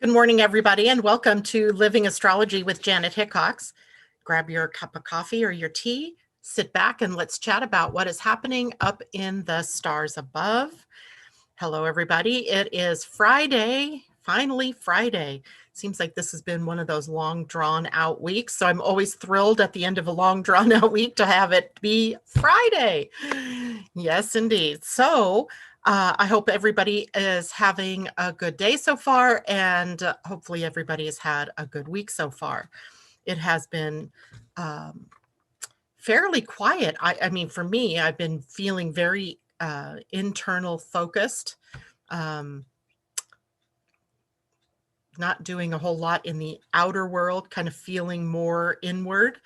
Good morning, everybody, and welcome to Living Astrology with Janet Hickox. Grab your cup of coffee or your tea, sit back, and let's chat about what is happening up in the stars above. Hello, everybody. It is Friday, finally Friday. Seems like this has been one of those long drawn out weeks. So I'm always thrilled at the end of a long drawn out week to have it be Friday. Yes, indeed. So I hope everybody is having a good day so far, and hopefully everybody has had a good week so far. It has been fairly quiet. I mean, for me, I've been feeling very internal focused, not doing a whole lot in the outer world, kind of feeling more inward.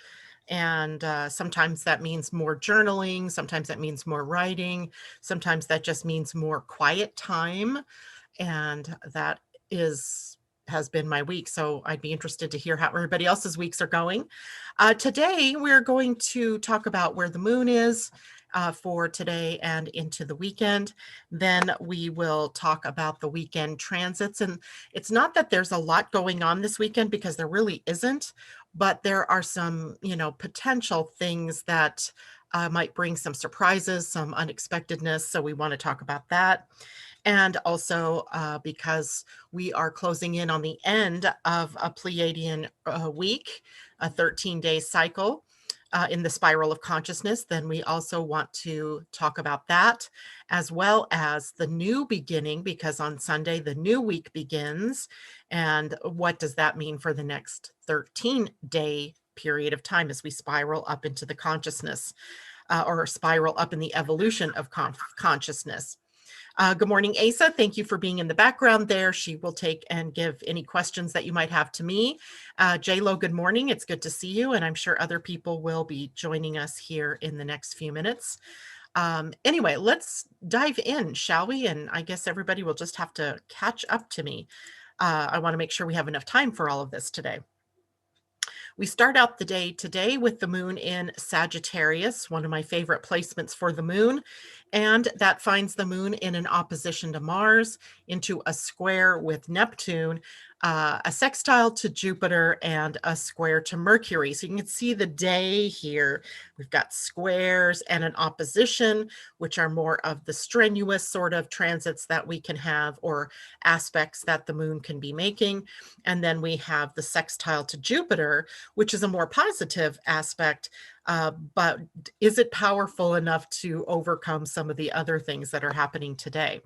And sometimes that means more journaling. Sometimes that means more writing. Sometimes that just means more quiet time. And that has been my week. So I'd be interested to hear how everybody else's weeks are going. Today, we're going to talk about where the moon is for today and into the weekend. Then we will talk about the weekend transits. And it's not that there's a lot going on this weekend, because there really isn't, but there are some, potential things that might bring some surprises, some unexpectedness. So we want to talk about that. And also because we are closing in on the end of a Pleiadian week, a 13-day cycle in the spiral of consciousness, then we also want to talk about that, as well as the new beginning, because on Sunday, the new week begins. And what does that mean for the next 13-day period of time as we spiral up into the consciousness or spiral up in the evolution of consciousness? Good morning, Asa. Thank you for being in the background there. She will take and give any questions that you might have to me. J-Lo, good morning. It's good to see you, and I'm sure other people will be joining us here in the next few minutes. Anyway, let's dive in, shall we? And I guess everybody will just have to catch up to me. I want to make sure we have enough time for all of this today. We start out the day today with the moon in Sagittarius, one of my favorite placements for the moon. And that finds the moon in an opposition to Mars, into a square with Neptune, a sextile to Jupiter, and a square to Mercury. So you can see the day here. We've got squares and an opposition, which are more of the strenuous sort of transits that we can have, or aspects that the moon can be making. And then we have the sextile to Jupiter, which is a more positive aspect, but is it powerful enough to overcome some of the other things that are happening today?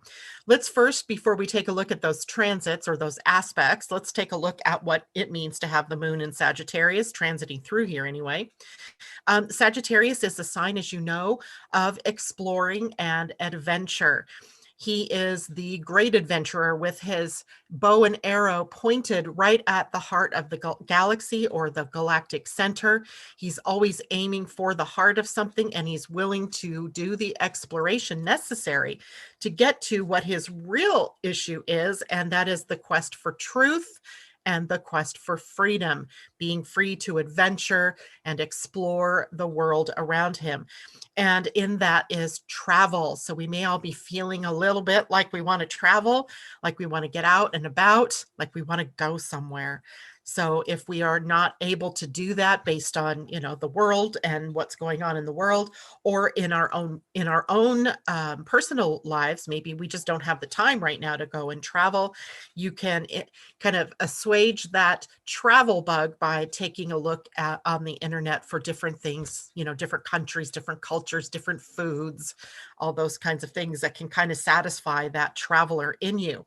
Let's first, before we take a look at those transits or those aspects, let's take a look at what it means to have the moon in Sagittarius, transiting through here anyway. Sagittarius is a sign, as you know, of exploring and adventure. He is the great adventurer with his bow and arrow pointed right at the heart of the galaxy, or the galactic center. He's always aiming for the heart of something, and he's willing to do the exploration necessary to get to what his real issue is, and that is the quest for truth and the quest for freedom, being free to adventure and explore the world around him. And in that is travel. So we may all be feeling a little bit like we want to travel, like we want to get out and about, like we want to go somewhere. So if we are not able to do that based on, the world and what's going on in the world, or in our own personal lives, maybe we just don't have the time right now to go and travel, you can kind of assuage that travel bug by taking a look on the internet for different things, different countries, different cultures, different foods, all those kinds of things that can kind of satisfy that traveler in you.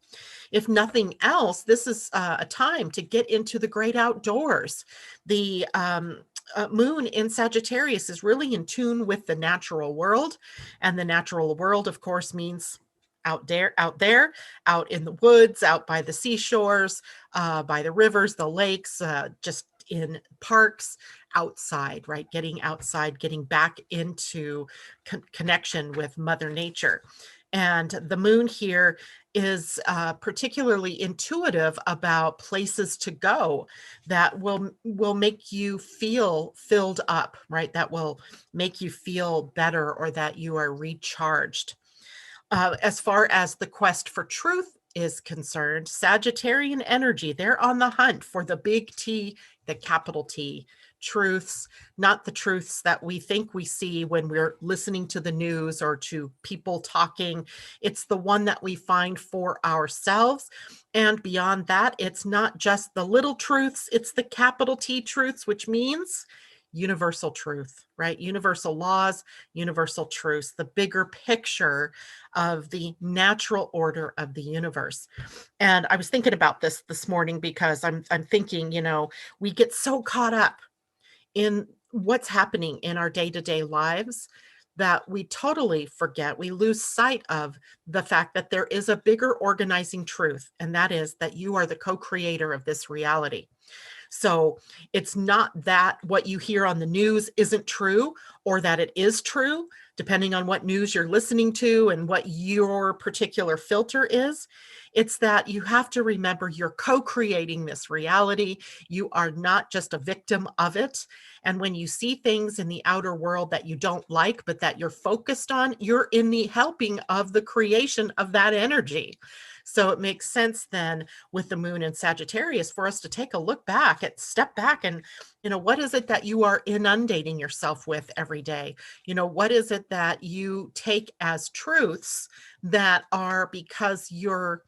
If nothing else, this is a time to get into the great outdoors. The moon in Sagittarius is really in tune with the natural world. And the natural world, of course, means out there, out in the woods, out by the seashores, by the rivers, the lakes, just in parks, outside, right? Getting outside, getting back into connection with Mother Nature. And the moon here is particularly intuitive about places to go that will make you feel filled up, right? That will make you feel better, or that you are recharged. As far as the quest for truth is concerned, Sagittarian energy, they're on the hunt for the big T, the capital T, truths, not the truths that we think we see when we're listening to the news or to people talking. It's the one that we find for ourselves. And beyond that, it's not just the little truths, it's the capital T truths, which means universal truth, right? Universal laws, universal truths, the bigger picture of the natural order of the universe. And I was thinking about this morning because I'm thinking, we get so caught up in what's happening in our day-to-day lives that we totally forget, we lose sight of the fact that there is a bigger organizing truth, and that is that you are the co-creator of this reality. So it's not that what you hear on the news isn't true or that it is true, depending on what news you're listening to and what your particular filter is. It's that you have to remember you're co-creating this reality. You are not just a victim of it. And when you see things in the outer world that you don't like, but that you're focused on, you're in the helping of the creation of that energy. So it makes sense then with the moon in Sagittarius for us to take a look back, step back and, what is it that you are inundating yourself with every day? What is it that you take as truths that are because you're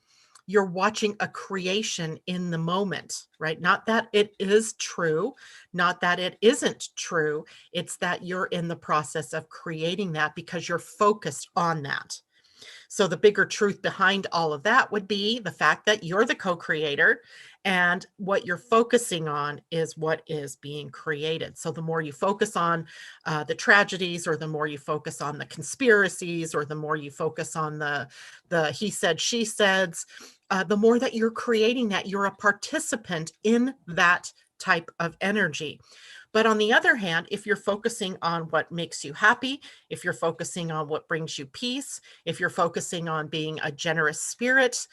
watching a creation in the moment, right? Not that it is true, not that it isn't true. It's that you're in the process of creating that because you're focused on that. So the bigger truth behind all of that would be the fact that you're the co-creator and what you're focusing on is what is being created. So the more you focus on the tragedies, or the more you focus on the conspiracies, or the more you focus on the he said, she said's, the more that you're creating that, you're a participant in that type of energy. But on the other hand, if you're focusing on what makes you happy, if you're focusing on what brings you peace, if you're focusing on being a generous spirit,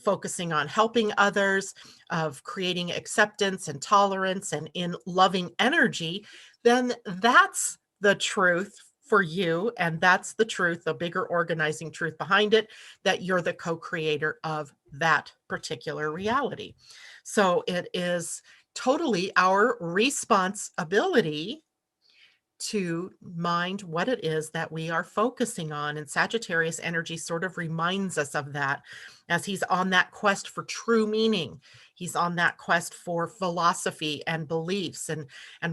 focusing on helping others, of creating acceptance and tolerance and in loving energy, then that's the truth for you. And that's the truth, the bigger organizing truth behind it, that you're the co-creator of that particular reality. So it is totally our responsibility to mind what it is that we are focusing on. And Sagittarius energy sort of reminds us of that as he's on that quest for true meaning. He's on that quest for philosophy and beliefs and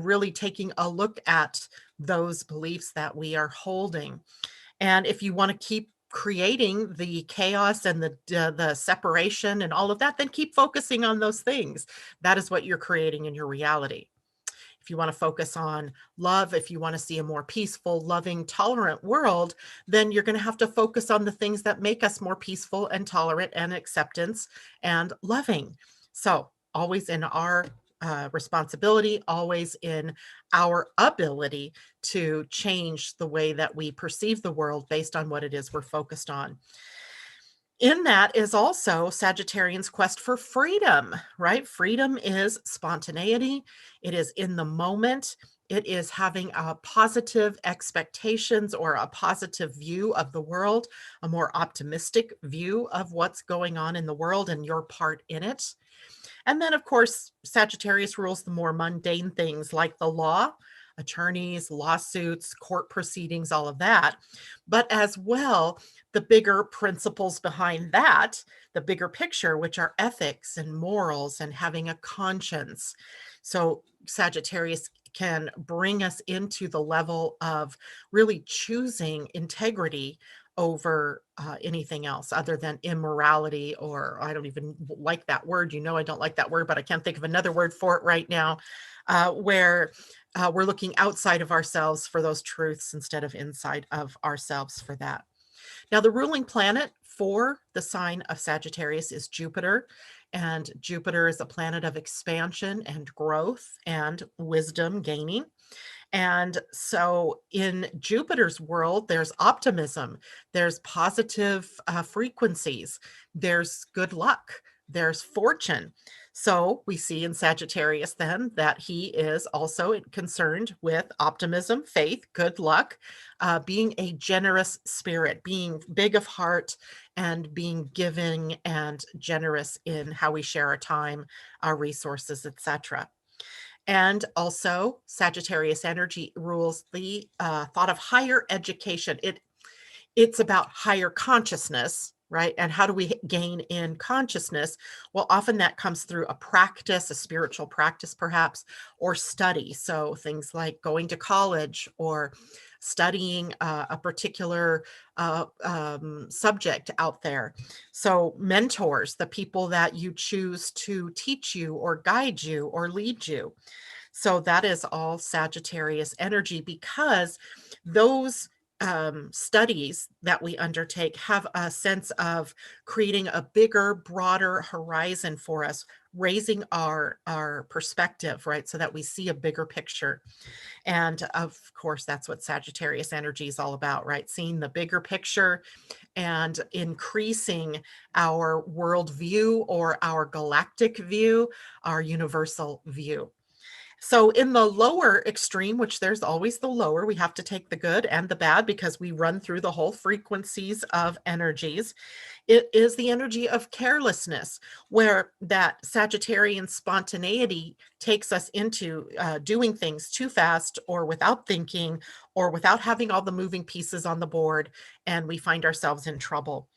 really taking a look at those beliefs that we are holding. And if you want to keep creating the chaos and the separation and all of that, then keep focusing on those things. That is what you're creating in your reality. If you want to focus on love, if you want to see a more peaceful, loving, tolerant world, then you're going to have to focus on the things that make us more peaceful and tolerant and acceptance and loving. So always in our responsibility, always in our ability to change the way that we perceive the world based on what it is we're focused on. In that is also Sagittarian's quest for freedom, right? Freedom is spontaneity. It is in the moment. It is having a positive expectations or a positive view of the world, a more optimistic view of what's going on in the world and your part in it. And then, of course, Sagittarius rules the more mundane things like the law, attorneys, lawsuits, court proceedings, all of that. But as well, the bigger principles behind that, the bigger picture, which are ethics and morals and having a conscience. So Sagittarius can bring us into the level of really choosing integrity over anything else other than immorality, or I don't even like that word. I don't like that word, but I can't think of another word for it right now, where we're looking outside of ourselves for those truths instead of inside of ourselves for that. Now, the ruling planet for the sign of Sagittarius is Jupiter, and Jupiter is a planet of expansion and growth and wisdom gaining. And so in Jupiter's world, there's optimism, there's positive frequencies, there's good luck, there's fortune. So we see in Sagittarius then that he is also concerned with optimism, faith, good luck, being a generous spirit, being big of heart, and being giving and generous in how we share our time, our resources, etc. And also, Sagittarius energy rules the thought of higher education. It's about higher consciousness, right? And how do we gain in consciousness? Well, often that comes through a practice, a spiritual practice, perhaps, or study. So things like going to college or studying a particular subject out there. So mentors, the people that you choose to teach you or guide you or lead you. So that is all Sagittarius energy, because those studies that we undertake have a sense of creating a bigger, broader horizon for us, raising our perspective, right? So that we see a bigger picture. And of course, that's what Sagittarius energy is all about, right? Seeing the bigger picture and increasing our worldview or our galactic view, our universal view. So in the lower extreme, which there's always the lower, we have to take the good and the bad because we run through the whole frequencies of energies. It is the energy of carelessness, where that Sagittarian spontaneity takes us into doing things too fast or without thinking or without having all the moving pieces on the board, and we find ourselves in trouble.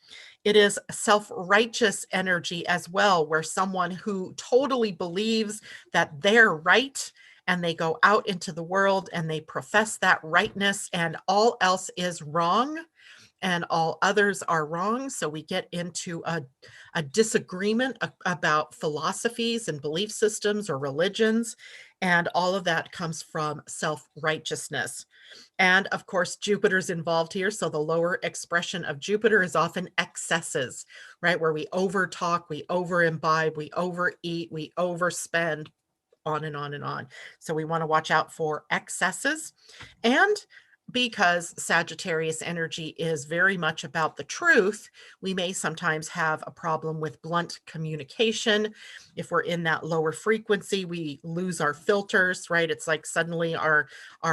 It is self-righteous energy as well, where someone who totally believes that they're right and they go out into the world and they profess that rightness and all else is wrong and all others are wrong. So we get into a disagreement about philosophies and belief systems or religions. And all of that comes from self-righteousness. And of course, Jupiter's involved here. So the lower expression of Jupiter is often excesses, right? Where we overtalk, we overimbibe, we overeat, we overspend, on and on and on. So we want to watch out for excesses. And because Sagittarius energy is very much about the truth, we may sometimes have a problem with blunt communication. If we're in that lower frequency, we lose our filters, right? It's like suddenly our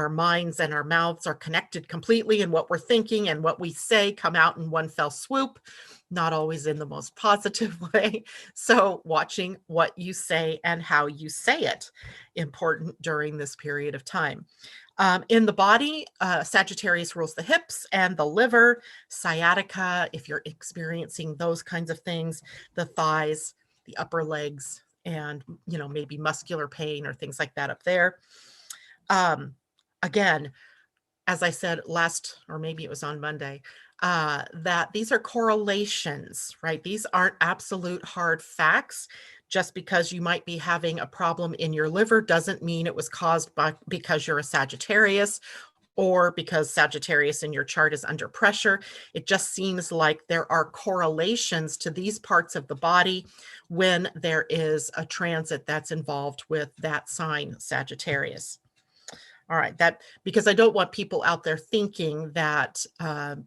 minds and our mouths are connected completely, and what we're thinking and what we say come out in one fell swoop, not always in the most positive way. So watching what you say and how you say it, important during this period of time. In the body, Sagittarius rules the hips and the liver, sciatica, if you're experiencing those kinds of things, the thighs, the upper legs, and maybe muscular pain or things like that up there. Again, as I said last, or maybe it was on Monday, that these are correlations, right? These aren't absolute hard facts. Just because you might be having a problem in your liver doesn't mean it was caused because you're a Sagittarius or because Sagittarius in your chart is under pressure. It just seems like there are correlations to these parts of the body when there is a transit that's involved with that sign, Sagittarius. All right, that because I don't want people out there thinking that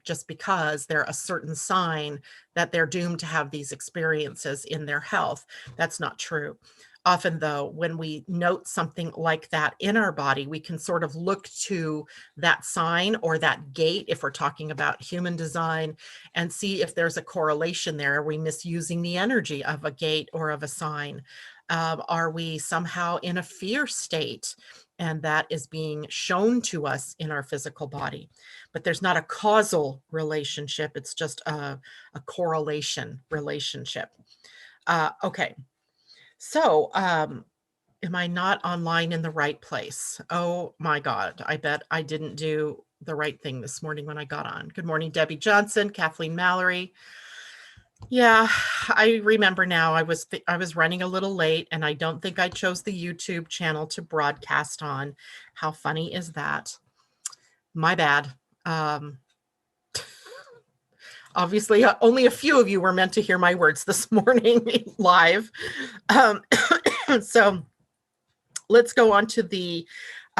just because they're a certain sign that they're doomed to have these experiences in their health. That's not true. Often, though, when we note something like that in our body, we can sort of look to that sign or that gate, if we're talking about human design, and see if there's a correlation there. Are we misusing the energy of a gate or of a sign? Are we somehow in a fear state? And that is being shown to us in our physical body. But there's not a causal relationship. It's just a correlation relationship. Okay. So am I not online in the right place? Oh my God. I bet I didn't do the right thing this morning when I got on. Good morning, Debbie Johnson, Kathleen Mallory. Yeah, I remember now. I was running a little late, and I don't think I chose the YouTube channel to broadcast on. How funny is that? My bad. Obviously, only a few of you were meant to hear my words this morning live. So let's go on to the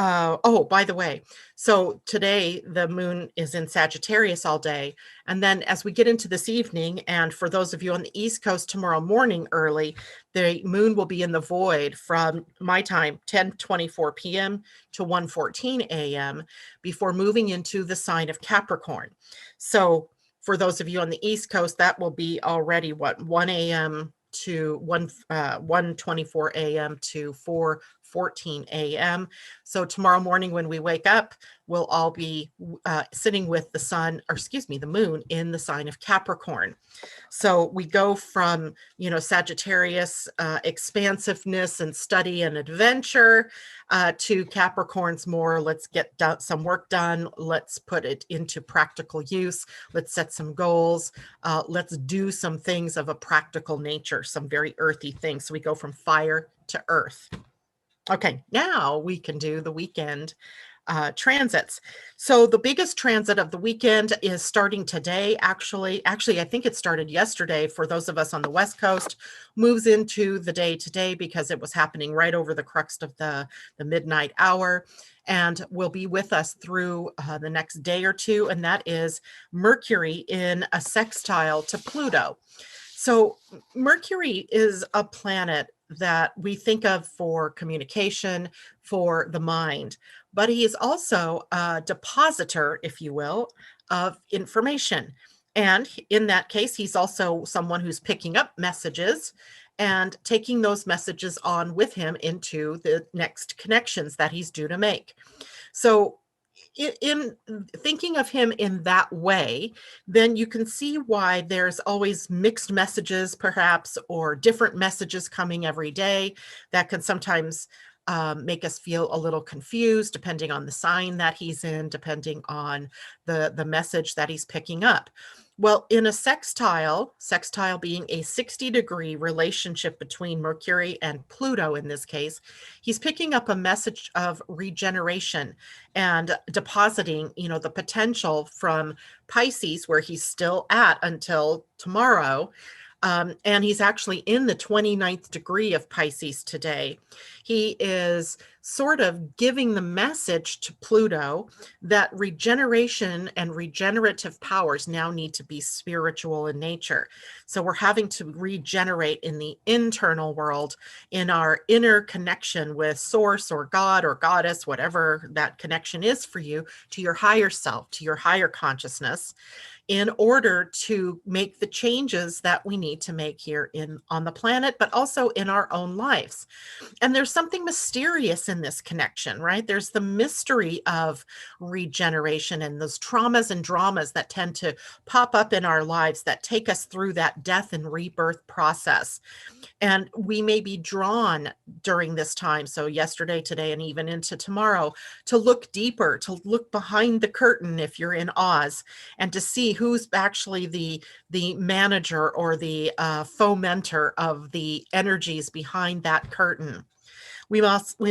Oh, by the way, so today the moon is in Sagittarius all day. And then as we get into this evening, and for those of you on the East Coast, tomorrow morning early, the moon will be in the void from my time, 10:24 p.m. to 1:14 a.m. before moving into the sign of Capricorn. So for those of you on the East Coast, that will be already what, 1 a.m. to 1:24 a.m. to 4:14 a.m. So tomorrow morning when we wake up, we'll all be sitting with the sun, or excuse me, the moon in the sign of Capricorn. So we go from, Sagittarius, expansiveness and study and adventure, to Capricorn's more, let's get some work done. Let's put it into practical use. Let's set some goals. Let's do some things of a practical nature, some very earthy things. So we go from fire to earth. Okay, now we can do the weekend transits. So the biggest transit of the weekend is starting today. Actually, I think it started yesterday for those of us on the West Coast, moves into the day today because it was happening right over the crux of the midnight hour, and will be with us through the next day or two. And that is Mercury in a sextile to Pluto. So Mercury is a planet that we think of for communication, for the mind, but he is also a depositor, if you will, of information. And in that case, he's also someone who's picking up messages and taking those messages on with him into the next connections that he's due to make. So in thinking of him in that way, then you can see why there's always mixed messages, perhaps, or different messages coming every day that can sometimes make us feel a little confused, depending on the sign that he's in, depending on the message that he's picking up. Well, in a sextile being a 60-degree relationship between Mercury and Pluto in this case, he's picking up a message of regeneration and depositing, the potential from Pisces, where he's still at until tomorrow. And he's actually in the 29th degree of Pisces today. He is sort of giving the message to Pluto that regeneration and regenerative powers now need to be spiritual in nature. So we're having to regenerate in the internal world, in our inner connection with source or God or goddess, whatever that connection is for you, to your higher self, to your higher consciousness, in order to make the changes that we need to make here on the planet, but also in our own lives. And there's something mysterious in this connection, right? There's the mystery of regeneration and those traumas and dramas that tend to pop up in our lives that take us through that death and rebirth process. And we may be drawn during this time, so yesterday, today, and even into tomorrow, to look deeper, to look behind the curtain if you're in Oz, and to see who's actually the manager or the fomenter of the energies behind that curtain. We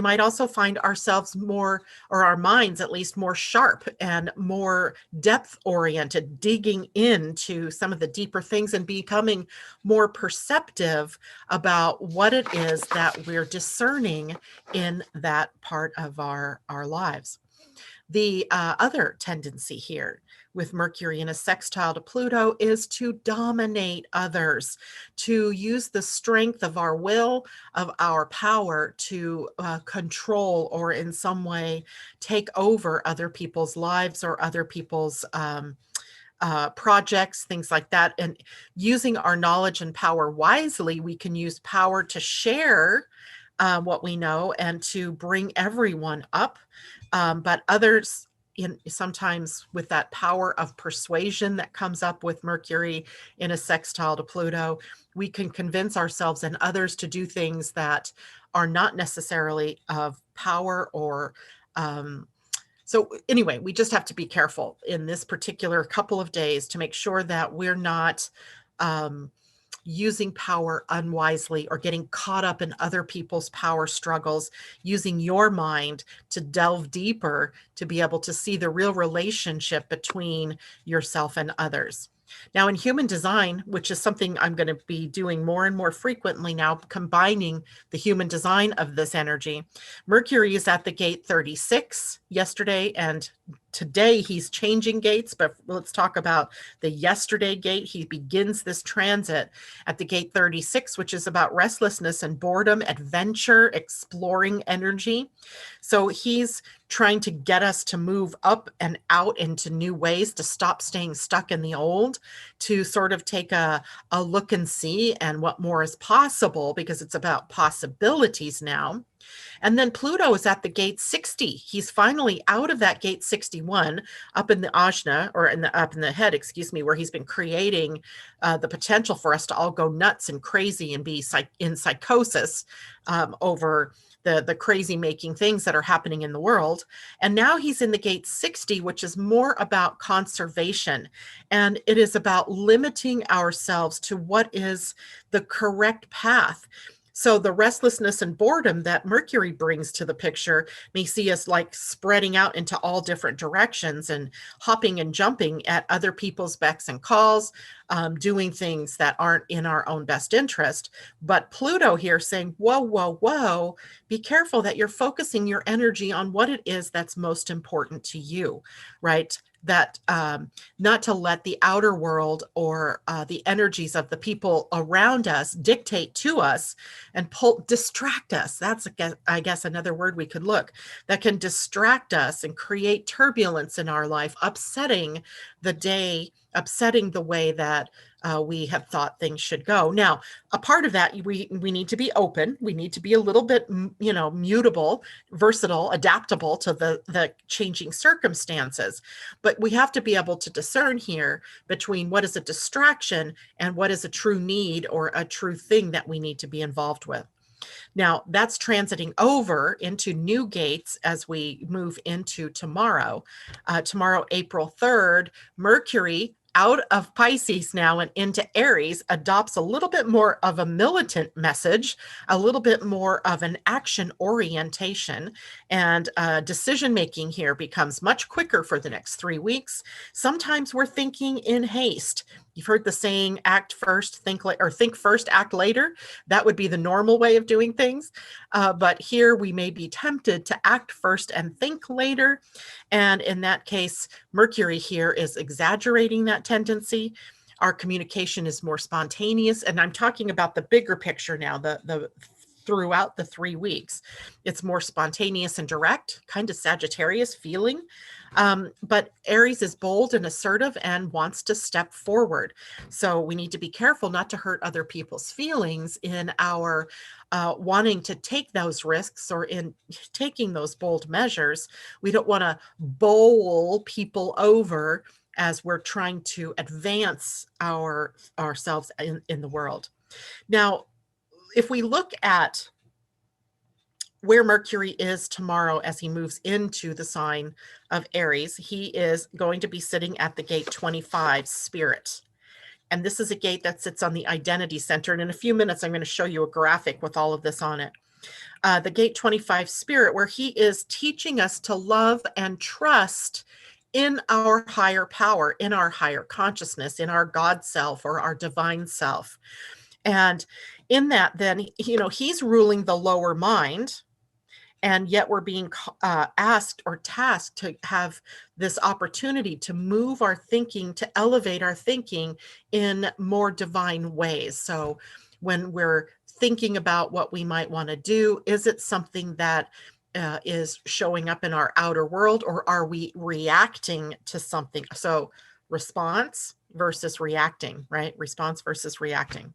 might also find ourselves more, or our minds at least, more sharp and more depth oriented, digging into some of the deeper things and becoming more perceptive about what it is that we're discerning in that part of our lives. The other tendency here with Mercury in a sextile to Pluto is to dominate others, to use the strength of our will, of our power to control or in some way take over other people's lives or other people's projects, things like that. And using our knowledge and power wisely, we can use power to share what we know and to bring everyone up. But others, sometimes with that power of persuasion that comes up with Mercury in a sextile to Pluto, we can convince ourselves and others to do things that are not necessarily of power or so anyway, we just have to be careful in this particular couple of days to make sure that we're not using power unwisely or getting caught up in other people's power struggles, using your mind to delve deeper to be able to see the real relationship between yourself and others. Now, in human design, which is something I'm going to be doing more and more frequently now, combining the human design of this energy, Mercury is at the gate 36 yesterday, and today he's changing gates. But let's talk about the yesterday gate. He begins this transit at the gate 36, which is about restlessness and boredom, adventure, exploring energy. So he's trying to get us to move up and out into new ways, to stop staying stuck in the old, to sort of take a look and see and what more is possible, because it's about possibilities now. And then Pluto is at the gate 60. He's finally out of that gate 61 up in the ajna, or up in the head, excuse me, where he's been creating the potential for us to all go nuts and crazy and be in psychosis over the crazy making things that are happening in the world. And now he's in the gate 60, which is more about conservation. And it is about limiting ourselves to what is the correct path. So the restlessness and boredom that Mercury brings to the picture may see us like spreading out into all different directions and hopping and jumping at other people's becks and calls, doing things that aren't in our own best interest. But Pluto here saying, whoa, whoa, whoa, be careful that you're focusing your energy on what it is that's most important to you, right? That not to let the outer world or the energies of the people around us dictate to us and distract us. That's, I guess, another word we could look, that can distract us and create turbulence in our life, upsetting the day, upsetting the way that we have thought things should go. Now, a part of that, we need to be open. We need to be a little bit, mutable, versatile, adaptable to the changing circumstances. But we have to be able to discern here between what is a distraction and what is a true need or a true thing that we need to be involved with. Now, that's transiting over into new gates as we move into tomorrow. Tomorrow, April 3rd, Mercury, out of Pisces now and into Aries, adopts a little bit more of a militant message, a little bit more of an action orientation, and decision-making here becomes much quicker for the next 3 weeks. Sometimes we're thinking in haste. You've heard the saying, act first, think later, or think first, act later. That would be the normal way of doing things. But here we may be tempted to act first and think later. And in that case, Mercury here is exaggerating that tendency. Our communication is more spontaneous. And I'm talking about the bigger picture now, the throughout the 3 weeks. It's more spontaneous and direct, kind of Sagittarius feeling. But Aries is bold and assertive and wants to step forward. So we need to be careful not to hurt other people's feelings in our wanting to take those risks or in taking those bold measures. We don't want to bowl people over as we're trying to advance ourselves in the world. Now, if we look at where Mercury is tomorrow as he moves into the sign of Aries, he is going to be sitting at the gate 25, Spirit. And this is a gate that sits on the identity center. And in a few minutes, I'm going to show you a graphic with all of this on it. The gate 25, Spirit, where he is teaching us to love and trust in our higher power, in our higher consciousness, in our God self or our divine self. And in that, then, he's ruling the lower mind. And yet we're being asked or tasked to have this opportunity to move our thinking, to elevate our thinking in more divine ways. So when we're thinking about what we might want to do, is it something that is showing up in our outer world, or are we reacting to something? So response versus reacting, right? Response versus reacting.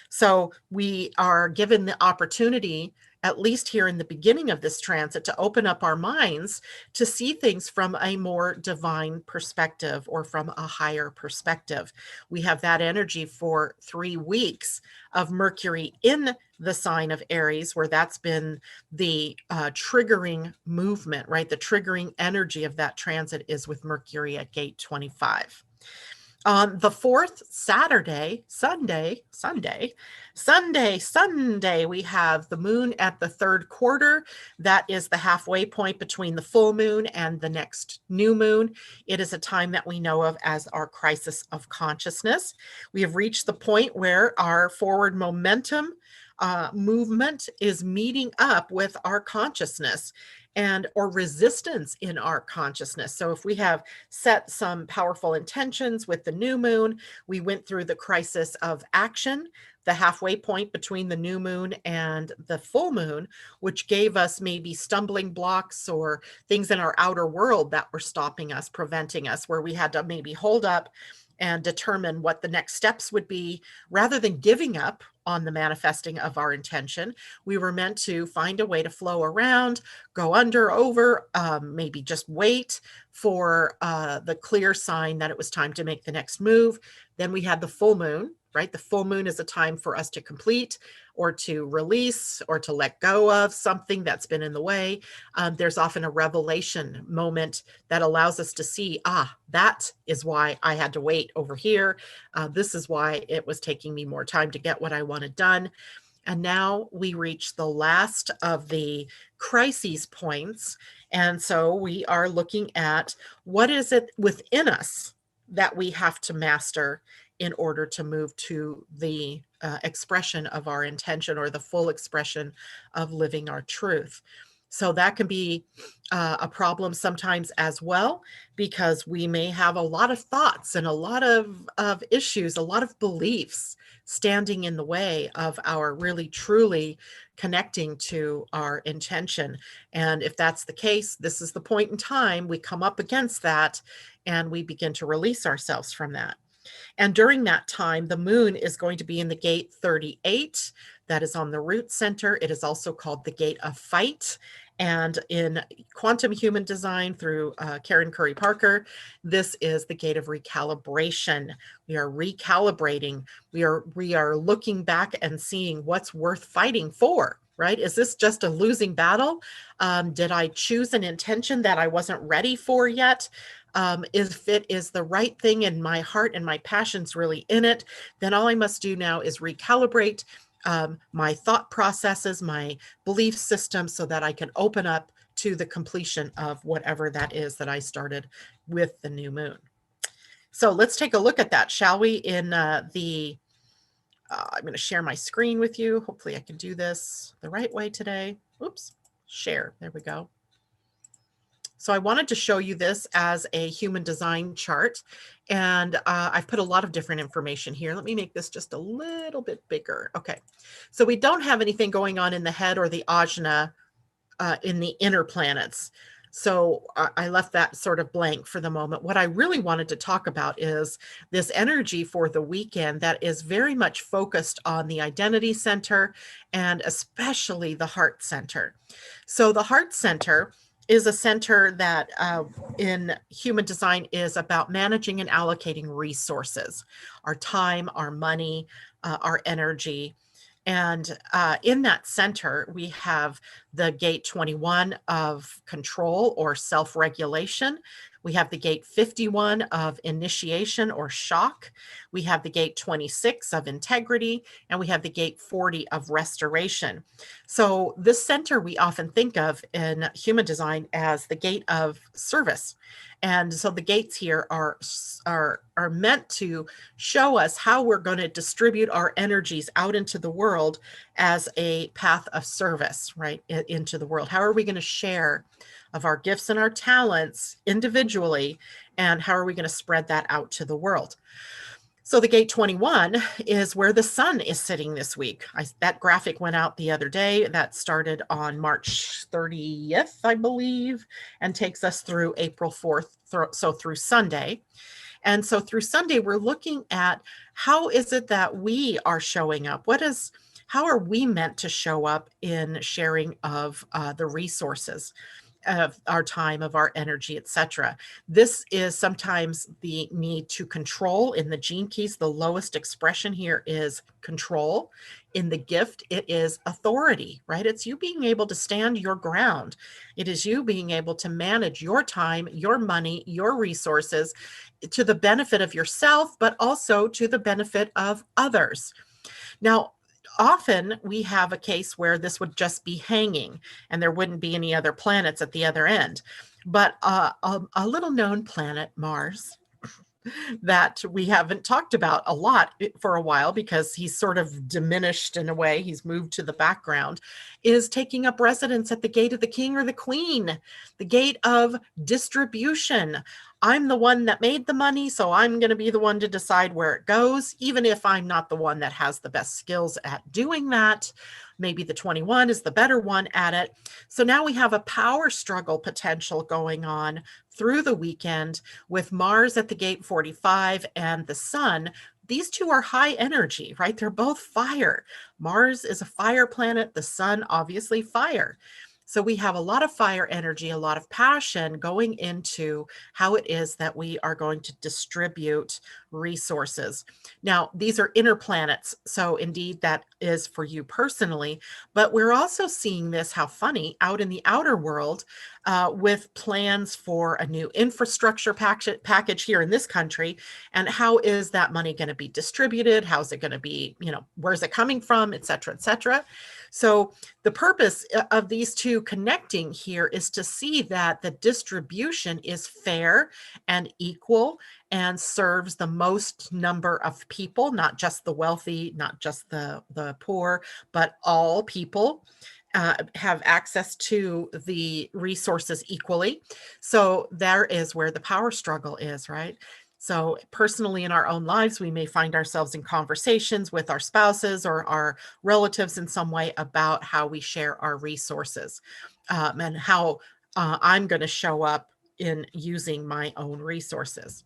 So we are given the opportunity, at least here in the beginning of this transit, to open up our minds to see things from a more divine perspective or from a higher perspective. We have that energy for 3 weeks of Mercury in the sign of Aries, where that's been the triggering movement, right? The triggering energy of that transit is with Mercury at gate 25. On the fourth Sunday, we have the moon at the third quarter. That is the halfway point between the full moon and the next new moon. It is a time that we know of as our crisis of consciousness. We have reached the point where our forward momentum movement is meeting up with our consciousness and or resistance in our consciousness. So if we have set some powerful intentions with the new moon, we went through the crisis of action, the halfway point between the new moon and the full moon, which gave us maybe stumbling blocks or things in our outer world that were stopping us, preventing us, where we had to maybe hold up and determine what the next steps would be. Rather than giving up on the manifesting of our intention, we were meant to find a way to flow around, go under, over, maybe just wait for the clear sign that it was time to make the next move. Then we had the full moon, right? The full moon is a time for us to complete or to release or to let go of something that's been in the way. There's often a revelation moment that allows us to see, that is why I had to wait over here. This is why it was taking me more time to get what I wanted done. And now we reach the last of the crises points. And so we are looking at what is it within us that we have to master in order to move to the expression of our intention or the full expression of living our truth. So that can be a problem sometimes as well, because we may have a lot of thoughts and a lot of issues, a lot of beliefs standing in the way of our really truly connecting to our intention. And if that's the case, this is the point in time we come up against that and we begin to release ourselves from that. And during that time, the moon is going to be in the gate 38. That is on the root center. It is also called the gate of fight. And in quantum human design through Karen Curry Parker, this is the gate of recalibration. We are recalibrating. We are looking back and seeing what's worth fighting for, right? Is this just a losing battle? Did I choose an intention that I wasn't ready for yet? If it is the right thing and my heart and my passion's really in it, then all I must do now is recalibrate my thought processes, my belief system, so that I can open up to the completion of whatever that is that I started with the new moon. So let's take a look at that, shall we? I'm going to share my screen with you. Hopefully I can do this the right way today. Oops, share. There we go. So I wanted to show you this as a human design chart, and I've put a lot of different information here. Let me make this just a little bit bigger. Okay, so we don't have anything going on in the head or the ajna in the inner planets. So I left that sort of blank for the moment. What I really wanted to talk about is this energy for the weekend that is very much focused on the identity center and especially the heart center. So the heart center is a center that in human design is about managing and allocating resources, our time, our money, our energy. And in that center, we have the gate 21 of control or self-regulation. We have the gate 51 of initiation or shock. We have the gate 26 of integrity, and we have the gate 40 of restoration. So this center we often think of in human design as the gate of service. And so the gates here are meant to show us how we're going to distribute our energies out into the world as a path of service, right, into the world. How are we going to share of our gifts and our talents individually, and how are we going to spread that out to the world? So the gate 21 is where the sun is sitting this week. That graphic went out the other day. That started on March 30th, I believe, and takes us through April 4th, so through Sunday. And so through Sunday, we're looking at how is it that we are showing up? How are we meant to show up in sharing of the resources? of our time, of our energy, etc. This is sometimes the need to control in the gene keys. The lowest expression here is control. In the gift, it is authority, right? It's you being able to stand your ground. It is you being able to manage your time, your money, your resources to the benefit of yourself, but also to the benefit of others. Now, often we have a case where this would just be hanging and there wouldn't be any other planets at the other end. But a little known planet, Mars, that we haven't talked about a lot for a while because he's sort of diminished in a way, he's moved to the background, is taking up residence at the gate of the king or the queen, the gate of distribution. I'm the one that made the money, so I'm going to be the one to decide where it goes, even if I'm not the one that has the best skills at doing that. Maybe the 21 is the better one at it. So now we have a power struggle potential going on through the weekend with Mars at the gate 45 and the sun. These two are high energy, right? They're both fire. Mars is a fire planet, the sun, obviously, fire. So we have a lot of fire energy, a lot of passion going into how it is that we are going to distribute resources. Now, these are inner planets, so indeed that is for you personally, but we're also seeing this, how funny, out in the outer world with plans for a new infrastructure package here in this country. And how is that money going to be distributed? How's it going to be, where's it coming from, et cetera, et cetera. So the purpose of these two connecting here is to see that the distribution is fair and equal and serves the most number of people, not just the wealthy, not just the poor, but all people have access to the resources equally. So there is where the power struggle is, right? So personally, in our own lives, we may find ourselves in conversations with our spouses or our relatives in some way about how we share our resources and how I'm going to show up in using my own resources.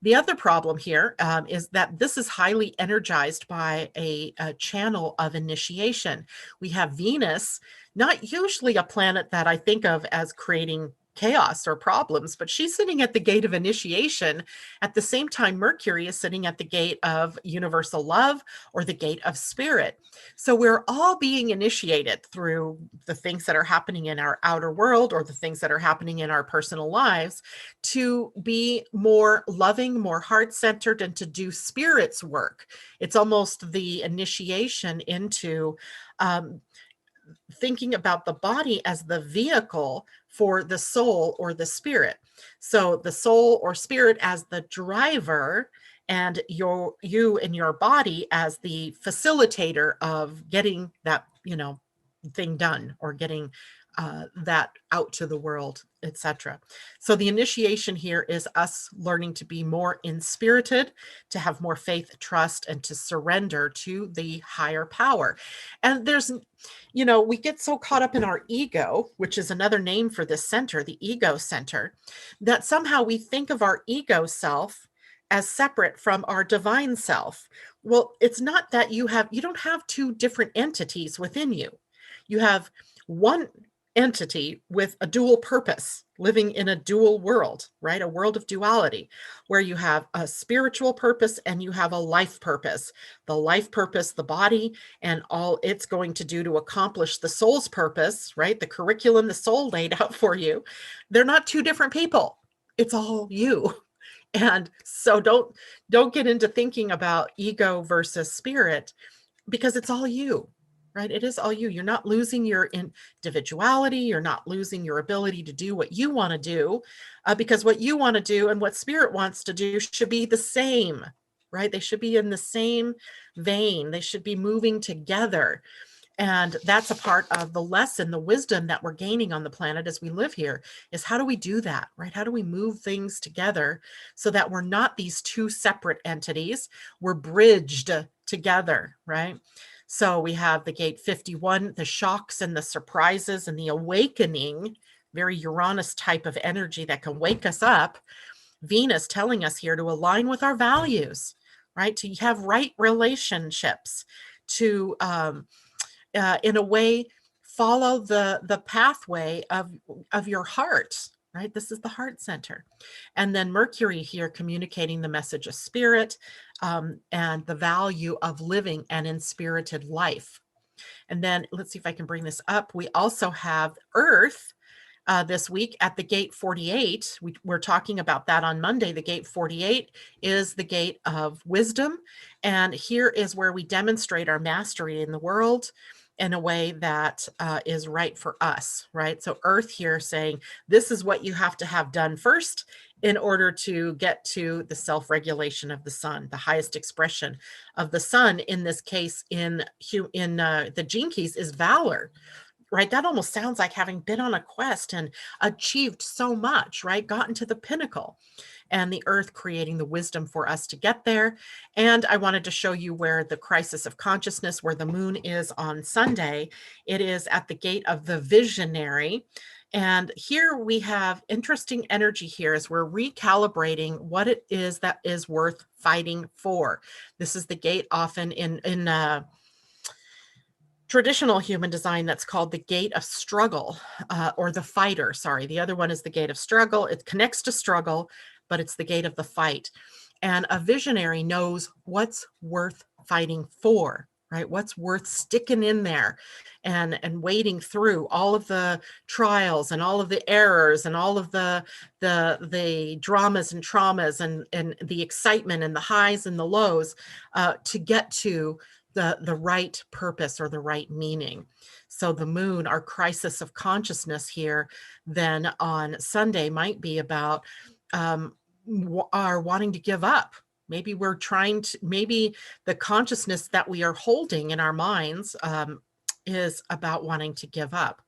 The other problem here is that this is highly energized by a channel of initiation. We have Venus, not usually a planet that I think of as creating chaos or problems, but she's sitting at the gate of initiation. At the same time, Mercury is sitting at the gate of universal love or the gate of spirit. So we're all being initiated through the things that are happening in our outer world or the things that are happening in our personal lives to be more loving, more heart-centered, and to do spirit's work. It's almost the initiation into thinking about the body as the vehicle for the soul or the spirit. So the soul or spirit as the driver and you and your body as the facilitator of getting that, thing done or getting that out to the world, etc. So the initiation here is us learning to be more inspirited, to have more faith, trust, and to surrender to the higher power. And there's, we get so caught up in our ego, which is another name for this center, the ego center, that somehow we think of our ego self as separate from our divine self. Well, it's not that you don't have two different entities within you. You have one entity with a dual purpose, living in a dual world, right? A world of duality, where you have a spiritual purpose and you have a life purpose. The life purpose, the body, and all it's going to do to accomplish the soul's purpose, right? The curriculum the soul laid out for you. They're not two different people. It's all you. And so don't get into thinking about ego versus spirit, because it's all you. Right? It is all you. You're not losing your individuality. You're not losing your ability to do what you want to do, because what you want to do and what spirit wants to do should be the same, right? They should be in the same vein. They should be moving together. And that's a part of the lesson, the wisdom that we're gaining on the planet as we live here, is how do we do that, right? How do we move things together so that we're not these two separate entities? We're bridged together, right? So we have the gate 51, the shocks and the surprises and the awakening, very Uranus type of energy that can wake us up. Venus telling us here to align with our values, right? To have right relationships, to, in a way, follow the pathway of your heart, right? This is the heart center. And then Mercury here communicating the message of spirit, and the value of living an inspirited life. And then let's see if I can bring this up. We also have Earth this week at the gate 48. We're talking about that on Monday. The gate 48 is the gate of wisdom. And here is where we demonstrate our mastery in the world in a way that is right for us, right? So Earth here saying, this is what you have to have done first in order to get to the self-regulation of the sun, the highest expression of the sun. In this case, in the gene keys is valor, right? That almost sounds like having been on a quest and achieved so much, right? Gotten to the pinnacle, and the Earth creating the wisdom for us to get there. And I wanted to show you where the crisis of consciousness, where the moon is on Sunday. It is at the gate of the visionary. And here we have interesting energy here as we're recalibrating what it is that is worth fighting for. This is the gate often in traditional human design that's called the gate of struggle, or the fighter. Sorry, the other one is the gate of struggle. It connects to struggle, but it's the gate of the fight. And a visionary knows what's worth fighting for, right? What's worth sticking in there and wading through all of the trials and all of the errors and all of the dramas and traumas and the excitement and the highs and the lows, to get to the right purpose or the right meaning. So the moon, our crisis of consciousness here, then on Sunday might be about our wanting to give up. Maybe we're trying to, maybe the consciousness that we are holding in our minds is about wanting to give up.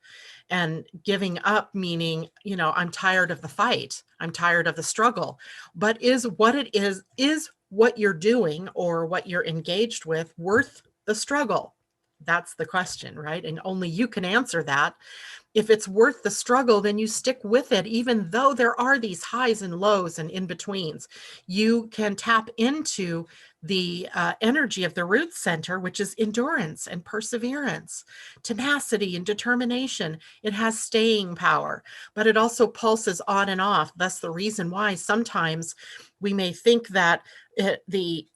And giving up meaning, I'm tired of the fight. I'm tired of the struggle. But is what it is what you're doing or what you're engaged with worth the struggle? That's the question, right? And only you can answer that. If it's worth the struggle, then you stick with it, even though there are these highs and lows and in-betweens. You can tap into the energy of the root center, which is endurance and perseverance, tenacity and determination. It has staying power, but it also pulses on and off. That's the reason why sometimes we may think that the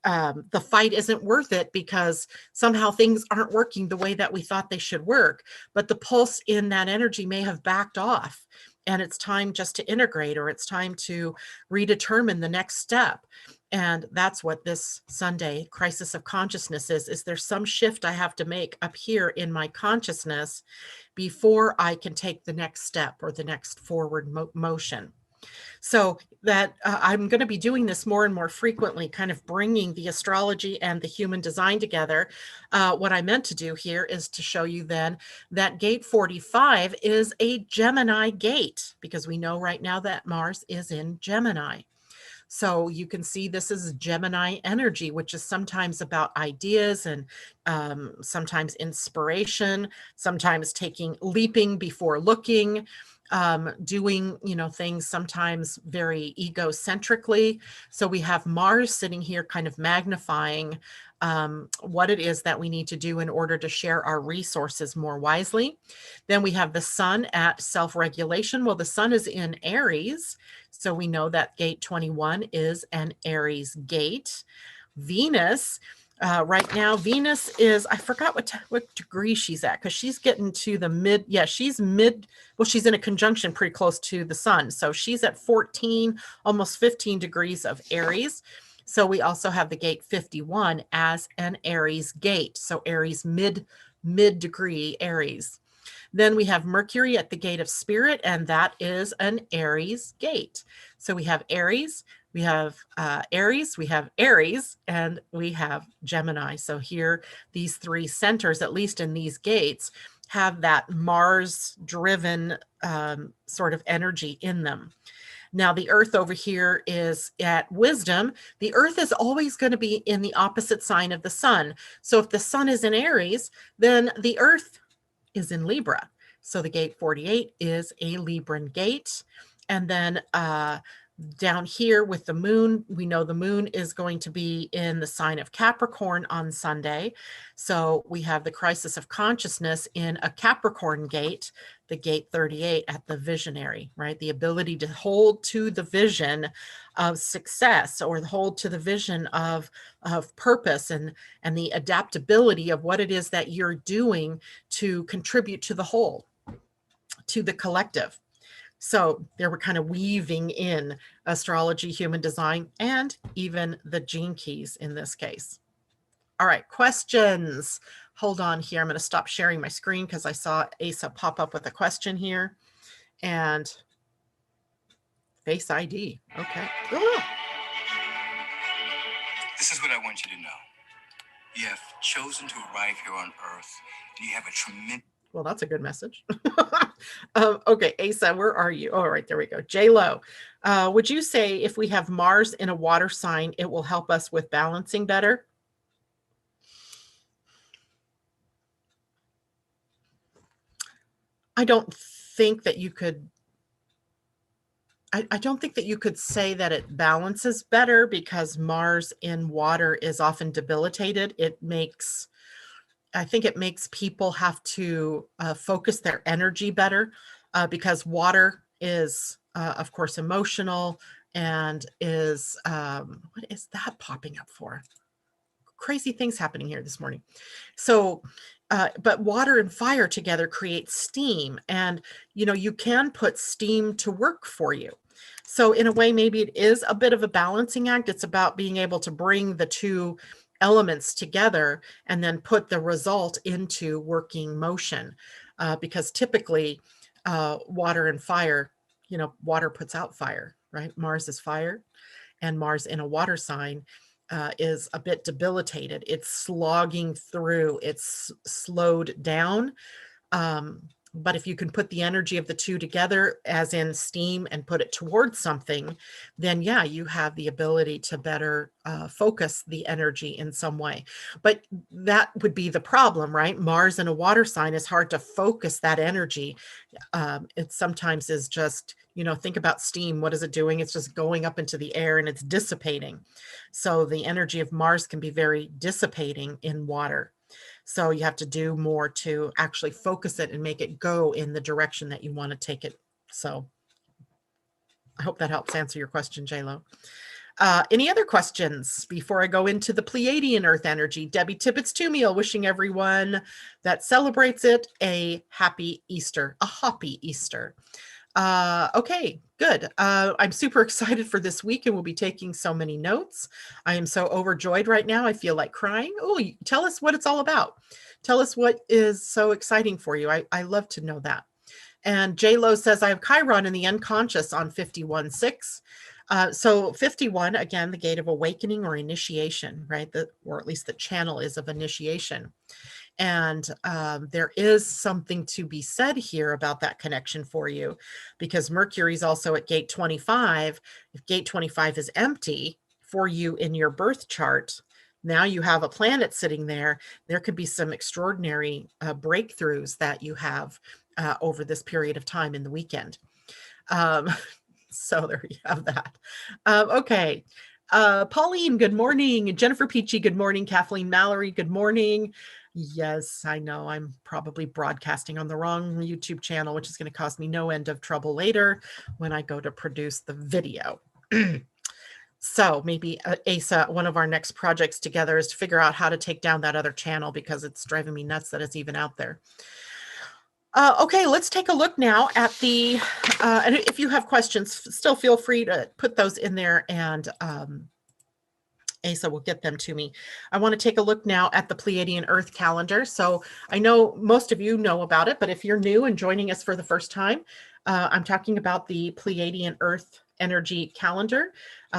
fight isn't worth it because somehow things aren't working the way that we thought they should work. But the pulse in that energy may have backed off, and it's time just to integrate, or it's time to redetermine the next step. And that's what this Sunday crisis of consciousness is there some shift I have to make up here in my consciousness before I can take the next step or the next forward motion? So that I'm going to be doing this more and more frequently, kind of bringing the astrology and the human design together. What I meant to do here is to show you then that gate 45 is a Gemini gate, because we know right now that Mars is in Gemini. So you can see this is Gemini energy, which is sometimes about ideas and sometimes inspiration, sometimes leaping before looking, doing, things sometimes very egocentrically. So we have Mars sitting here kind of magnifying what it is that we need to do in order to share our resources more wisely. Then we have the sun at self-regulation. Well, the sun is in Aries, so we know that gate 21 is an Aries gate. Venus, right now, Venus is, I forgot what degree she's at, because she's getting to the mid, she's in a conjunction pretty close to the sun. So she's at 14, almost 15 degrees of Aries. So we also have the gate 51 as an Aries gate. So Aries mid degree Aries. Then we have Mercury at the gate of spirit, and that is an Aries gate. So we have Aries, we have Aries, we have Aries, and we have Gemini. So here, these three centers, at least in these gates, have that Mars-driven sort of energy in them. Now, the Earth over here is at wisdom. The Earth is always going to be in the opposite sign of the sun. So if the sun is in Aries, then the Earth is in Libra. So the gate 48 is a Libran gate. And then Down here with the moon, we know the moon is going to be in the sign of Capricorn on Sunday. So we have the crisis of consciousness in a Capricorn gate, the gate 38 at the visionary, right? The ability to hold to the vision of success or hold to the vision of purpose and the adaptability of what it is that you're doing to contribute to the whole, to the collective. So they were kind of weaving in astrology, human design, and even the gene keys in this case. All right, questions. Hold on here. I'm going to stop sharing my screen because I saw Asa pop up with a question here. And Face ID. Okay. Oh. This is what I want you to know. You have chosen to arrive here on Earth, and you have a tremendous... Well, that's a good message. Okay, Asa, where are you? All right, there we go. J-Lo, would you say if we have Mars in a water sign, it will help us with balancing better? I don't think that you could. I don't think that you could say that it balances better because Mars in water is often debilitated. I think it makes people have to focus their energy better because water is, of course, emotional and is, what is that popping up for? Crazy things happening here this morning. So, but water and fire together create steam, and you can put steam to work for you. So in a way, maybe it is a bit of a balancing act. It's about being able to bring the two elements together and then put the result into working motion. Because typically water and fire, water puts out fire, right? Mars is fire, and Mars in a water sign is a bit debilitated. It's slogging through, it's slowed down. But if you can put the energy of the two together, as in steam, and put it towards something, then yeah, you have the ability to better focus the energy in some way. But that would be the problem, right? Mars in a water sign is hard to focus that energy. It sometimes is just, think about steam. What is it doing? It's just going up into the air and it's dissipating. So the energy of Mars can be very dissipating in water. So you have to do more to actually focus it and make it go in the direction that you want to take it. So I hope that helps answer your question, J-Lo. Any other questions before I go into the Pleiadian-Earth energy? Debbie Tibbetts-Tumiel wishing everyone that celebrates it a happy Easter, a hoppy Easter. Okay, good. I'm super excited for this week and we'll be taking so many notes. I am so overjoyed right now. I feel like crying. Oh, tell us what it's all about. Tell us what is so exciting for you. I love to know that. And J-Lo says, I have Chiron in the unconscious on 51.6. So 51, again, the gate of awakening or initiation, right? Or at least the channel is of initiation. And there is something to be said here about that connection for you, because Mercury is also at gate 25. If gate 25 is empty for you in your birth chart, now you have a planet sitting there. There could be some extraordinary breakthroughs that you have over this period of time in the weekend. So there you have that. Okay. Pauline, good morning. Jennifer Peachy, good morning. Kathleen Mallory, good morning. Yes, I know I'm probably broadcasting on the wrong YouTube channel, which is going to cause me no end of trouble later when I go to produce the video. So maybe Asa, one of our next projects together is to figure out how to take down that other channel because it's driving me nuts that it's even out there. Okay, let's take a look now at the, and if you have questions, still feel free to put those in there and Asa will get them to me. I want to take a look now at the Pleiadian-Earth calendar. So I know most of you know about it, but if you're new and joining us for the first time, I'm talking about the Pleiadian-Earth energy calendar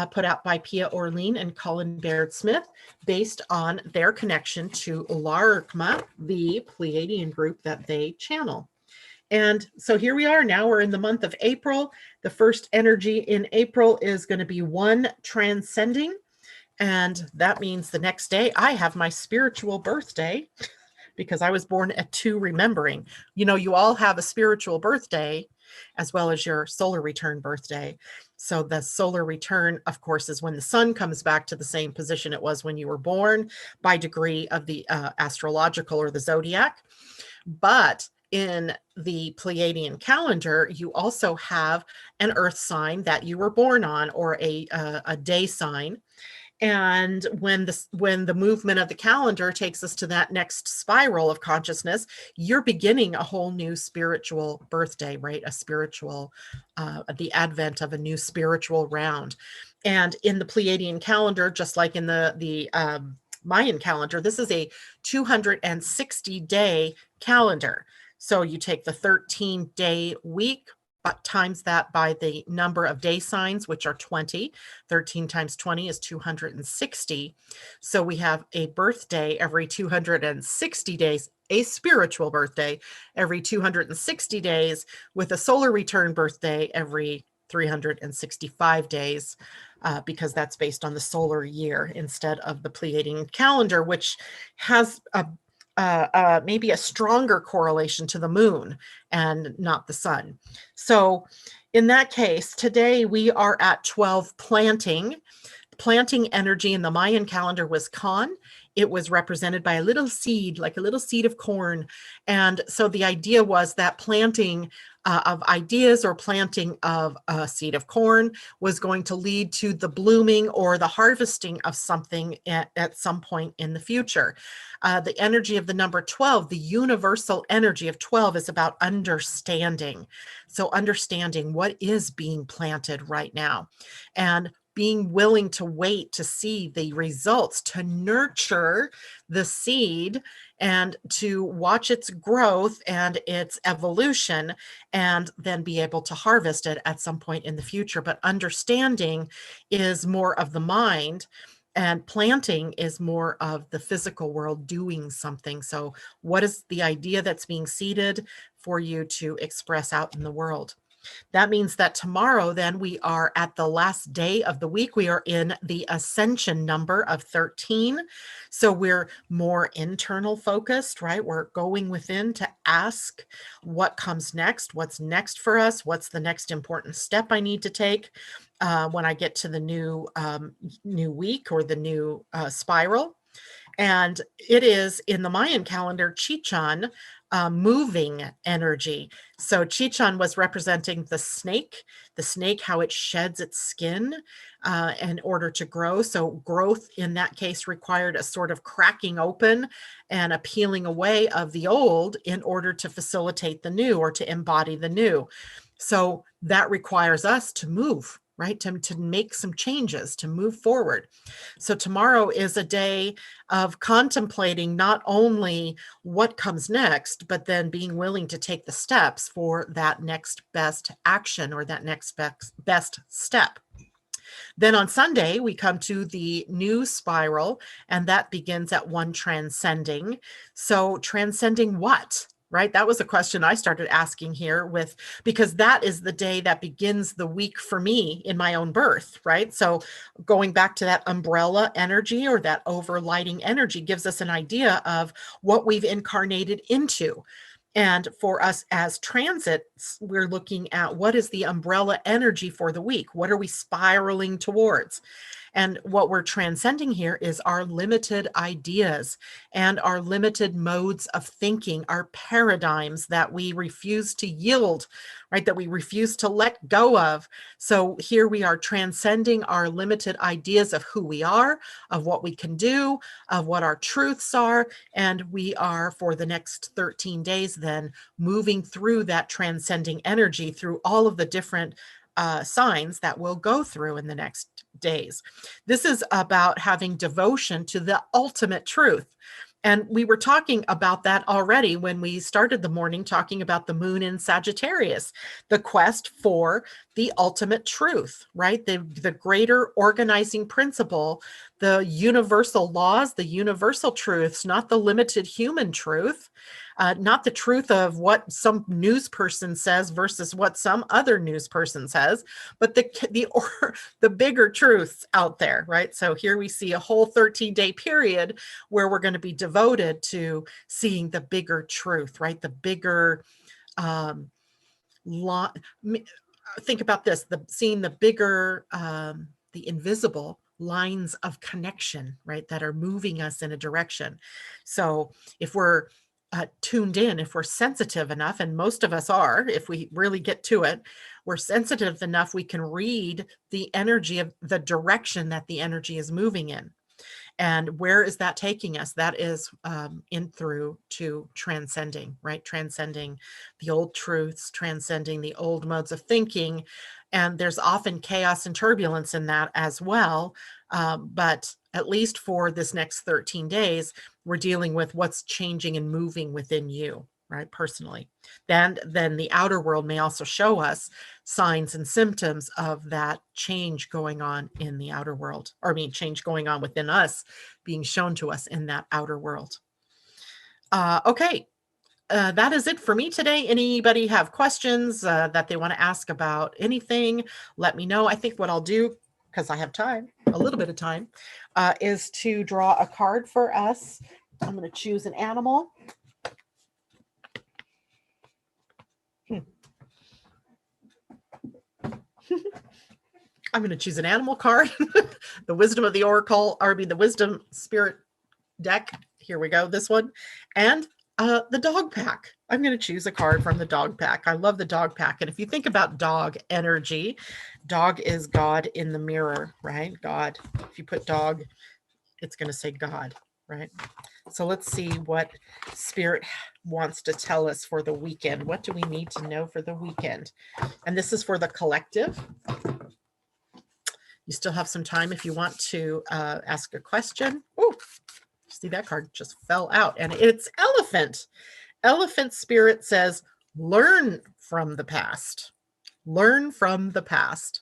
put out by Pia Orlean and Colin Baird Smith, based on their connection to Larkma, the Pleiadian group that they channel. And so here we are now, we're in the month of April. The first energy in April is going to be 1 transcending. And that means the next day I have my spiritual birthday because I was born at 2 remembering. You all have a spiritual birthday as well as your solar return birthday. So the solar return, of course, is when the sun comes back to the same position it was when you were born by degree of the astrological or the zodiac. But in the Pleiadian calendar, you also have an earth sign that you were born on, or a day sign. And when the movement of the calendar takes us to that next spiral of consciousness, you're beginning a whole new spiritual birthday, right? A spiritual, the advent of a new spiritual round. And in the Pleiadian calendar, just like in the Mayan calendar, this is a 260-day calendar. So you take the 13-day week, but times that by the number of day signs, which are 20. 13 times 20 is 260. So we have a birthday every 260 days, a spiritual birthday every 260 days, with a solar return birthday every 365 days, because that's based on the solar year instead of the Pleiadian calendar, which has maybe a stronger correlation to the moon and not the sun. So in that case, today we are at 12 planting. Planting energy in the Mayan calendar was Kan. It was represented by a little seed, like a little seed of corn. And so the idea was that planting of ideas or planting of a seed of corn was going to lead to the blooming or the harvesting of something at some point in the future. The energy of the number 12, the universal energy of 12, is about understanding. So understanding what is being planted right now, and being willing to wait to see the results, to nurture the seed and to watch its growth and its evolution, and then be able to harvest it at some point in the future. But understanding is more of the mind, and planting is more of the physical world, doing something. So what is the idea that's being seeded for you to express out in the world? That means that tomorrow, then, we are at the last day of the week. We are in the ascension number of 13. So we're more internal focused, right? We're going within to ask what comes next, what's next for us, what's the next important step I need to take when I get to the new week or the new spiral. And it is in the Mayan calendar, Chichon, moving energy. So Chichon was representing the snake, how it sheds its skin in order to grow. So growth in that case required a sort of cracking open and a peeling away of the old in order to facilitate the new or to embody the new. So that requires us to move, right? To make some changes, to move forward. So tomorrow is a day of contemplating not only what comes next, but then being willing to take the steps for that next best action or that next best step. Then on Sunday, we come to the new spiral, and that begins at 1 transcending. So transcending what? Right? That was a question I started asking here because that is the day that begins the week for me in my own birth, right? So going back to that umbrella energy or that overlighting energy gives us an idea of what we've incarnated into. And for us as transits, we're looking at what is the umbrella energy for the week? What are we spiraling towards? And what we're transcending here is our limited ideas and our limited modes of thinking, our paradigms that we refuse to yield, right? That we refuse to let go of. So here we are transcending our limited ideas of who we are, of what we can do, of what our truths are. And we are, for the next 13 days, then moving through that transcending energy through all of the different signs that we'll go through in the next days. This is about having devotion to the ultimate truth. And we were talking about that already when we started the morning, talking about the moon in Sagittarius, the quest for the ultimate truth, right? The greater organizing principle, the universal laws, the universal truths, not the limited human truth, not the truth of what some news person says versus what some other news person says, but the bigger truths out there, right? So here we see a whole 13-day period where we're going to be devoted to seeing the bigger truth, right? The bigger think about this, seeing the bigger, the invisible lines of connection, right, that are moving us in a direction. So if we're tuned in, if we're sensitive enough, and most of us are, if we really get to it, we're sensitive enough, we can read the energy of the direction that the energy is moving in. And where is that taking us? That is in through to transcending, right? Transcending the old truths, transcending the old modes of thinking. And there's often chaos and turbulence in that as well. But at least for this next 13 days, we're dealing with what's changing and moving within you, right? Personally. Then the outer world may also show us signs and symptoms of that change going on in the outer world, or I mean, change going on within us being shown to us in that outer world. Okay. That is it for me today. Anybody have questions that they want to ask about anything? Let me know. I think what I'll do, because I have time, a little bit of time, is to draw a card for us. I'm going to choose an animal. I'm going to choose an animal card. The Wisdom of the Oracle, or I mean the Wisdom Spirit deck. Here we go, this one. And the dog pack. I'm going to choose a card from the dog pack. I love the dog pack. And if you think about dog energy, dog is God in the mirror, right? God. If you put dog, it's going to say God, right? So let's see what Spirit wants to tell us for the weekend. What do we need to know for the weekend? And this is for the collective. You still have some time if you want to ask a question. Oh, see, that card just fell out, and it's Elephant. Elephant Spirit says, learn from the past. Learn from the past.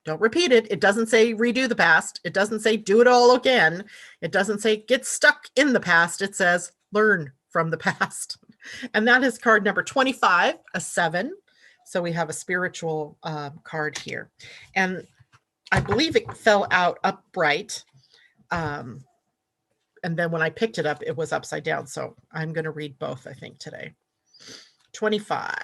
Don't repeat it. It doesn't say redo the past. It doesn't say do it all again. It doesn't say get stuck in the past. It says learn from the past. And that is card number 25, a 7. So we have a spiritual card here. And I believe it fell out upright. And then when I picked it up, it was upside down. So I'm going to read both, I think, today. 25.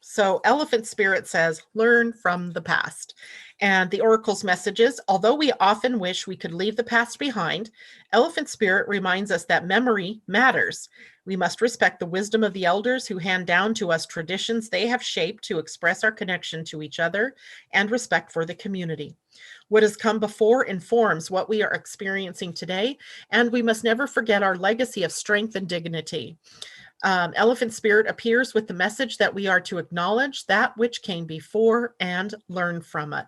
So Elephant Spirit says, learn from the past. And the Oracle's messages, although we often wish we could leave the past behind, Elephant Spirit reminds us that memory matters. We must respect the wisdom of the elders who hand down to us traditions they have shaped to express our connection to each other and respect for the community. What has come before informs what we are experiencing today, and we must never forget our legacy of strength and dignity. Elephant Spirit appears with the message that we are to acknowledge that which came before and learn from it.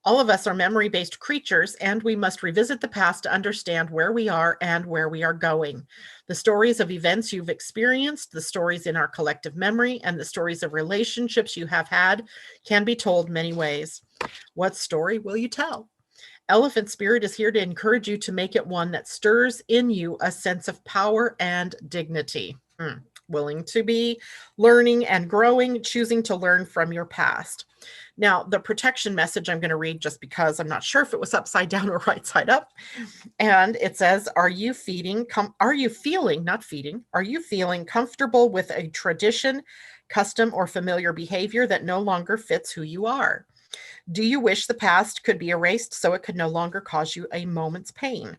All of us are memory-based creatures, and we must revisit the past to understand where we are and where we are going. The stories of events you've experienced, the stories in our collective memory, and the stories of relationships you have had can be told many ways. What story will you tell? Elephant Spirit is here to encourage you to make it one that stirs in you a sense of power and dignity. Willing to be learning and growing, choosing to learn from your past. Now, the protection message I'm going to read just because I'm not sure if it was upside down or right side up. And it says, are you feeling comfortable with a tradition, custom, or familiar behavior that no longer fits who you are? Do you wish the past could be erased so it could no longer cause you a moment's pain?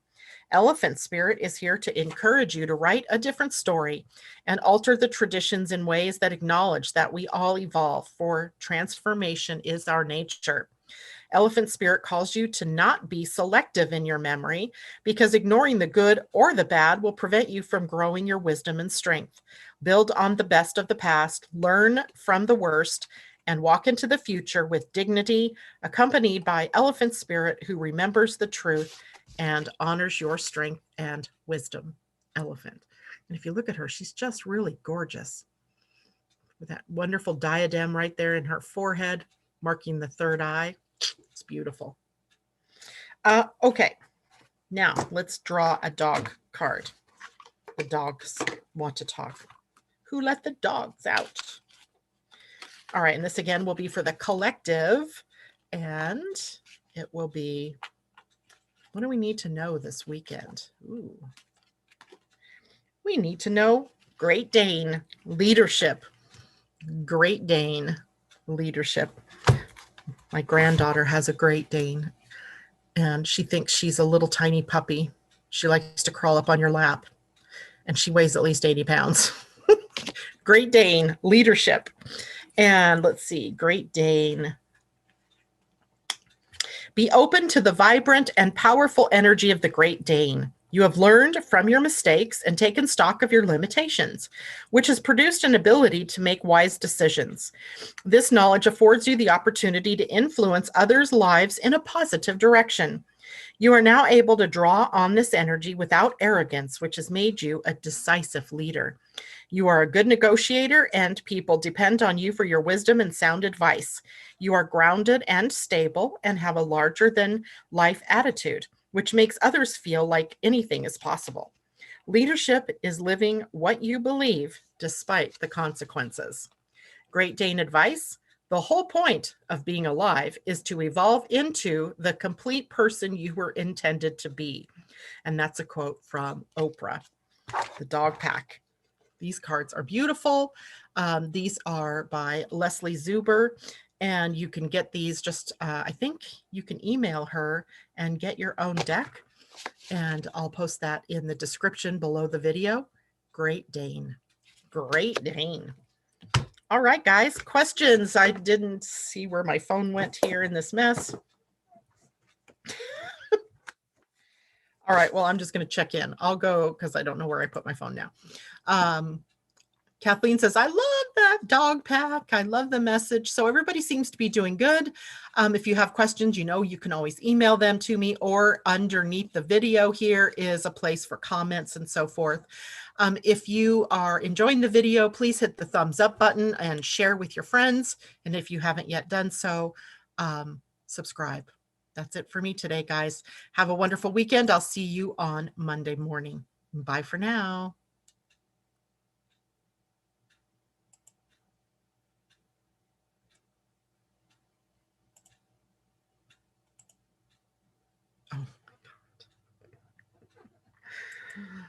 Elephant Spirit is here to encourage you to write a different story and alter the traditions in ways that acknowledge that we all evolve, for transformation is our nature. Elephant Spirit calls you to not be selective in your memory, because ignoring the good or the bad will prevent you from growing your wisdom and strength. Build on the best of the past, learn from the worst, and walk into the future with dignity, accompanied by Elephant Spirit who remembers the truth and honors your strength and wisdom. Elephant. And if you look at her, she's just really gorgeous with that wonderful diadem right there in her forehead, marking the third eye. It's beautiful. Okay, now let's draw a dog card. The dogs want to talk. Who let the dogs out? All right, and this again will be for the collective, and it will be, what do we need to know this weekend? Ooh. We need to know Great Dane leadership. Great Dane leadership. My granddaughter has a Great Dane, and she thinks she's a little tiny puppy. She likes to crawl up on your lap, and she weighs at least 80 pounds. Great Dane, leadership. And let's see, Great Dane. Be open to the vibrant and powerful energy of the Great Dane. You have learned from your mistakes and taken stock of your limitations, which has produced an ability to make wise decisions. This knowledge affords you the opportunity to influence others' lives in a positive direction. You are now able to draw on this energy without arrogance, which has made you a decisive leader. You are a good negotiator, and people depend on you for your wisdom and sound advice. You are grounded and stable and have a larger than life attitude, which makes others feel like anything is possible. Leadership is living what you believe despite the consequences. Great Dane advice. The whole point of being alive is to evolve into the complete person you were intended to be. And that's a quote from Oprah, the dog pack. These cards are beautiful. These are by Leslie Zuber, and you can get these just, I think you can email her and get your own deck, and I'll post that in the description below the video. Great Dane. Great Dane. All right, guys, questions. I didn't see where my phone went here in this mess. All right, well, I'm just going to check in. I'll go because I don't know where I put my phone now. Kathleen says, I love that dog pack. I love the message. So everybody seems to be doing good. If you have questions, you can always email them to me, or underneath the video here is a place for comments and so forth. If you are enjoying the video, please hit the thumbs up button and share with your friends. And if you haven't yet done so, subscribe. That's it for me today, guys. Have a wonderful weekend. I'll see you on Monday morning. Bye for now. Oh my God.